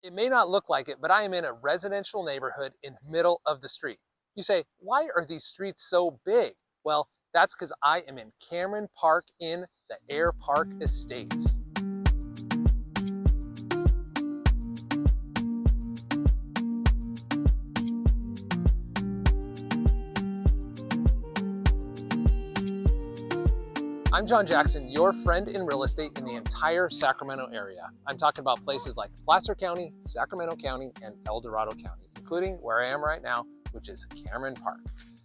It may not look like it, but I am in a residential neighborhood in the middle of the street. You say, why are these streets so big? Well, that's because I am in Cameron Park in the Airpark Estates. I'm John Jackson, your friend in real estate in the entire Sacramento area. I'm talking about places like Placer County, Sacramento County, and El Dorado County, including where I am right now, which is Cameron Park.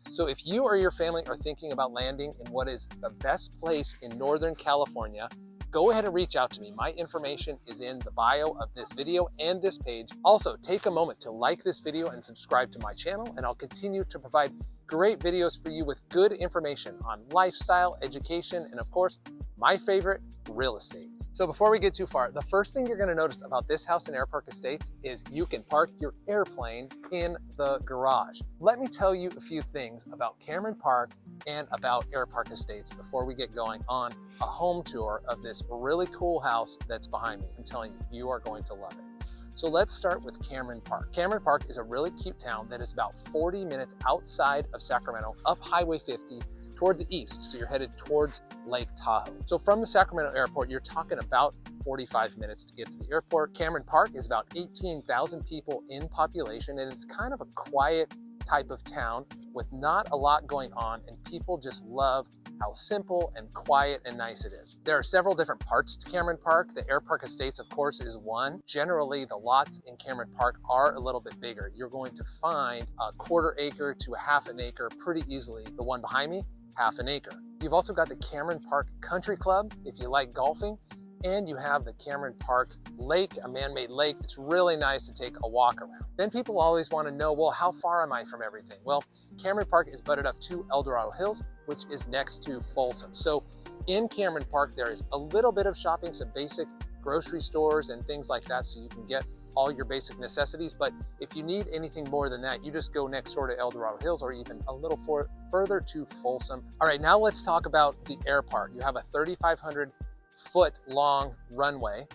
So if you or your family are thinking about landing in what is the best place in Northern California, go ahead and reach out to me. My information is in the bio of this video and this page. Also, take a moment to like this video and subscribe to my channel, and I'll continue to provide great videos for you with good information on lifestyle, education, and of course, my favorite, real estate. So before we get too far, the first thing you're gonna notice about this house in Airpark Estates is you can park your airplane in the garage. Let me tell you a few things about Cameron Park and about Airpark Estates before we get going on a home tour of this really cool house that's behind me. I'm telling you, you are going to love it. So let's start with Cameron Park. Cameron Park is a really cute town that is about 40 minutes outside of Sacramento, up Highway 50 toward the east. So you're headed towards Lake Tahoe. So from the Sacramento airport, you're talking about 45 minutes to get to the airport. Cameron Park is about 18,000 people in population, and it's kind of a quiet type of town with not a lot going on, and people just love how simple and quiet and nice it is. There are several different parts to Cameron Park. The Airpark Estates, of course, is one. Generally, the lots in Cameron Park are a little bit bigger. You're going to find a 1/4 acre to a 1/2 acre pretty easily. The one behind me, 1/2 acre. You've also got the Cameron Park Country Club, if you like golfing, and you have the Cameron Park Lake, a man-made lake that's really nice to take a walk around. Then people always want to know, well, how far am I from everything? Well, Cameron Park is butted up to El Dorado Hills, which is next to Folsom. So in Cameron Park, there is a little bit of shopping, some basic grocery stores and things like that, so you can get all your basic necessities. But if you need anything more than that, you just go next door to El Dorado Hills or even a little further to Folsom. All right, now let's talk about the Airpark. You have a 3,500-foot long runway.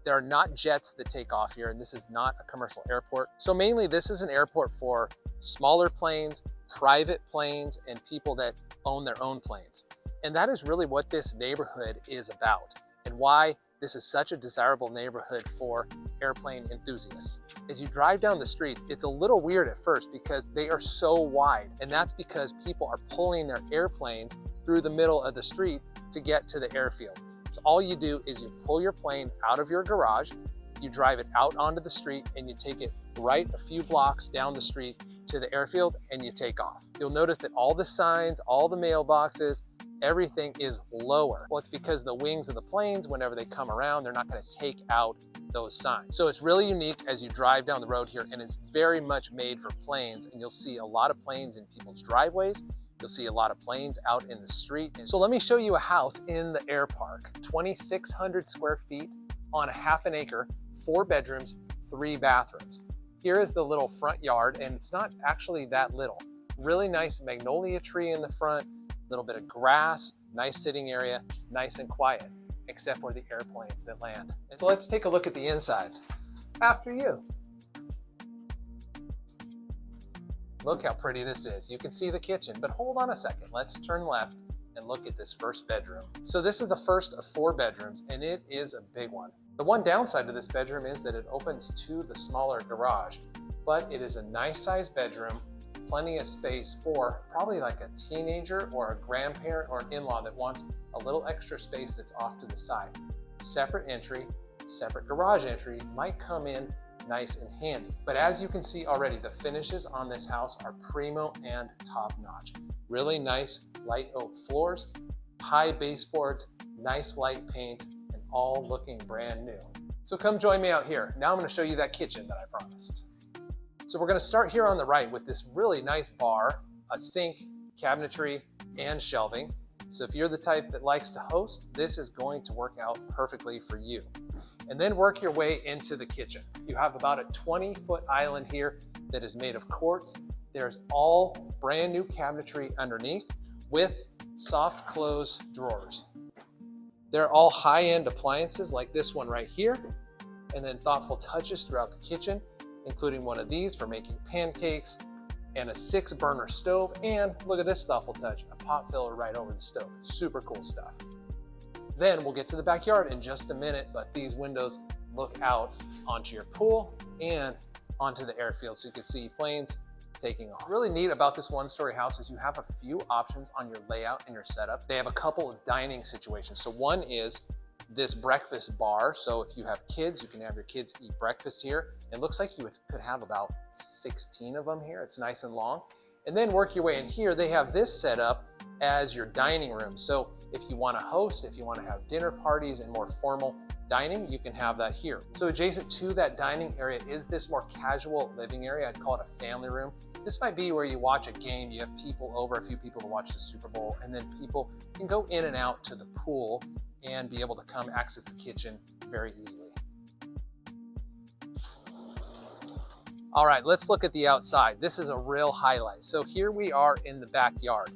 There are not jets that take off here, and this is not a commercial airport. So mainly this is an airport for smaller planes, private planes, and people that own their own planes. And that is really what this neighborhood is about, and why this is such a desirable neighborhood for airplane enthusiasts. As you drive down the streets, it's a little weird at first because they are so wide, and that's because people are pulling their airplanes through the middle of the street to get to the airfield. So all you do is you pull your plane out of your garage, you drive it out onto the street, and you take it right a few blocks down the street to the airfield, and you take off. You'll notice that all the signs, all the mailboxes, everything is lower. Well, it's because the wings of the planes, whenever they come around, they're not going to take out those signs. So it's really unique as you drive down the road here, and it's very much made for planes, and you'll see a lot of planes in people's driveways. You'll see a lot of planes out in the street. So let me show you a house in the Airpark. 2,600 square feet on a 1/2 acre, 4 bedrooms, 3 bathrooms. Here is the little front yard, and it's not actually that little. Really nice magnolia tree in the front, little bit of grass, nice sitting area, nice and quiet, except for the airplanes that land. So let's take a look at the inside. After you. Look how pretty this is. You can see the kitchen, but hold on a second. Let's turn left and look at this first bedroom. So this is the first of 4 bedrooms, and it is a big one. The one downside to this bedroom is that it opens to the smaller garage, but it is a nice sized bedroom, plenty of space for probably like a teenager or a grandparent or an in-law that wants a little extra space that's off to the side. Separate entry, separate garage entry might come in nice and handy. But as you can see already, the finishes on this house are primo and top-notch. Really nice light oak floors, high baseboards, nice light paint, and all looking brand new. So come join me out here. Now I'm going to show you that kitchen that I promised. So we're going to start here on the right with this really nice bar, a sink, cabinetry, and shelving. So if you're the type that likes to host, this is going to work out perfectly for you. And then work your way into the kitchen. You have about a 20-foot island here that is made of quartz. There's all brand new cabinetry underneath with soft close drawers. They're all high-end appliances like this one right here. and then thoughtful touches throughout the kitchen, including one of these for making pancakes, and a 6-burner stove, and look at this thoughtful touch, a pot filler right over the stove. Super cool stuff. Then we'll get to the backyard in just a minute, but these windows look out onto your pool and onto the airfield, so you can see planes taking off. What's really neat about this one-story house is you have a few options on your layout and your setup. They have a couple of dining situations. So one is this breakfast bar. So if you have kids, you can have your kids eat breakfast here. It looks like you could have about 16 of them here. It's nice and long. And then work your way in here. They have this set up as your dining room. So if you want to host, if you want to have dinner parties and more formal dining, you can have that here. So adjacent to that dining area is this more casual living area. I'd call it a family room. This might be where you watch a game, you have people over, a few people to watch the Super Bowl, and then people can go in and out to the pool and be able to come access the kitchen very easily. All right, let's look at the outside. This is a real highlight. So here we are in the backyard.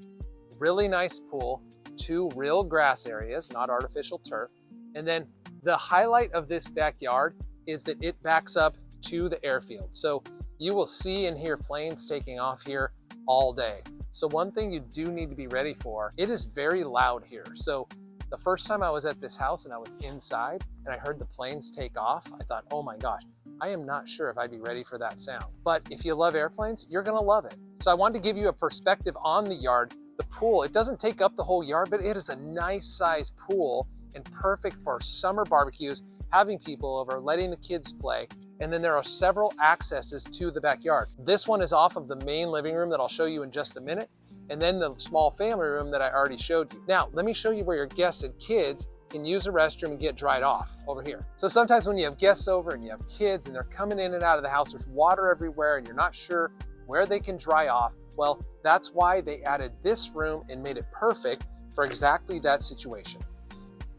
Really nice pool, 2 real grass areas, not artificial turf. And then the highlight of this backyard is that it backs up to the airfield. So you will see and hear planes taking off here all day. So one thing you do need to be ready for, it is very loud here. So the first time I was at this house and I was inside and I heard the planes take off, I thought, oh my gosh, I am not sure if I'd be ready for that sound. But if you love airplanes, you're gonna love it. So I wanted to give you a perspective on the yard. The pool, it doesn't take up the whole yard, but it is a nice size pool and perfect for summer barbecues, having people over, letting the kids play. And then there are several accesses to the backyard. This one is off of the main living room that I'll show you in just a minute, and then the small family room that I already showed you. Now, let me show you where your guests and kids can use a restroom and get dried off over here. So sometimes when you have guests over and you have kids and they're coming in and out of the house, there's water everywhere and you're not sure where they can dry off. Well, that's why they added this room and made it perfect for exactly that situation.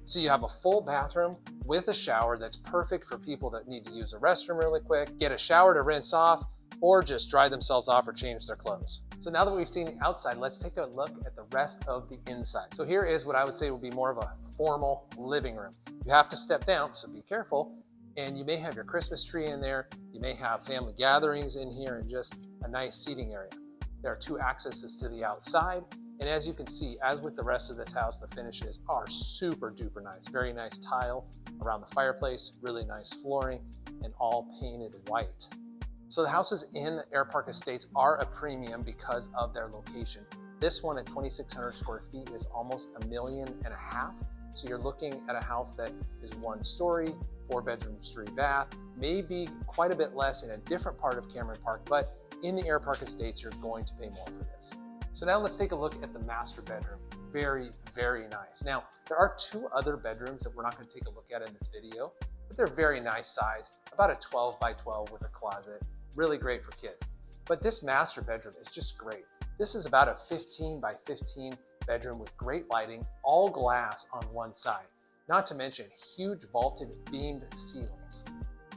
So you have a full bathroom with a shower that's perfect for people that need to use a restroom really quick, get a shower to rinse off, or just dry themselves off or change their clothes. So now that we've seen the outside, let's take a look at the rest of the inside. So here is what I would say would be more of a formal living room. You have to step down, so be careful. And you may have your Christmas tree in there. You may have family gatherings in here and just a nice seating area. There are 2 accesses to the outside. And as you can see, as with the rest of this house, the finishes are super duper nice. Very nice tile around the fireplace, really nice flooring, and all painted white. So the houses in Airpark Estates are a premium because of their location. This one at 2,600 square feet is almost $1.5 million. So you're looking at a house that is 1 story, 4 bedrooms, 3 bath, maybe quite a bit less in a different part of Cameron Park, but in the Airpark Estates, you're going to pay more for this. So now let's take a look at the master bedroom. Very, very nice. Now, there are 2 other bedrooms that we're not going to take a look at in this video, but they're very nice size, about a 12 by 12 with a closet. Really great for kids. But this master bedroom is just great. This is about a 15 by 15 bedroom with great lighting, all glass on one side. Not to mention huge vaulted beamed ceilings.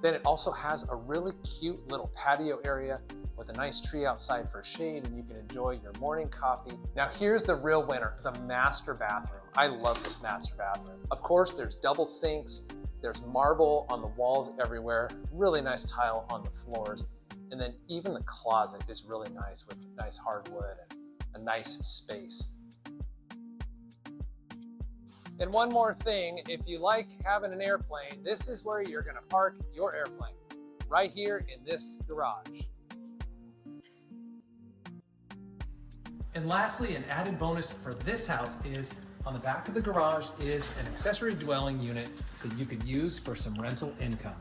Then it also has a really cute little patio area with a nice tree outside for shade, and you can enjoy your morning coffee. Now here's the real winner, the master bathroom. I love this master bathroom. Of course, there's double sinks, there's marble on the walls everywhere, really nice tile on the floors, and then even the closet is really nice with nice hardwood and a nice space. And one more thing, if you like having an airplane, this is where you're gonna park your airplane, right here in this garage. And lastly, an added bonus for this house is on the back of the garage is an accessory dwelling unit that you could use for some rental income.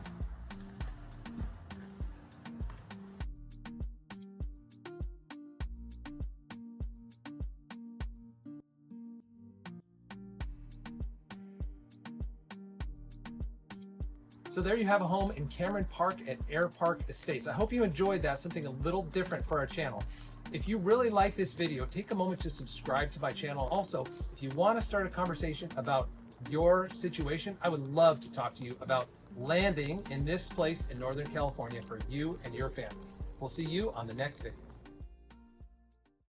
So there you have a home in Cameron Park at Airpark Estates. I hope you enjoyed that, something a little different for our channel. If you really like this video, take a moment to subscribe to my channel. Also, if you want to start a conversation about your situation, I would love to talk to you about landing in this place in Northern California for you and your family. We'll see you on the next video.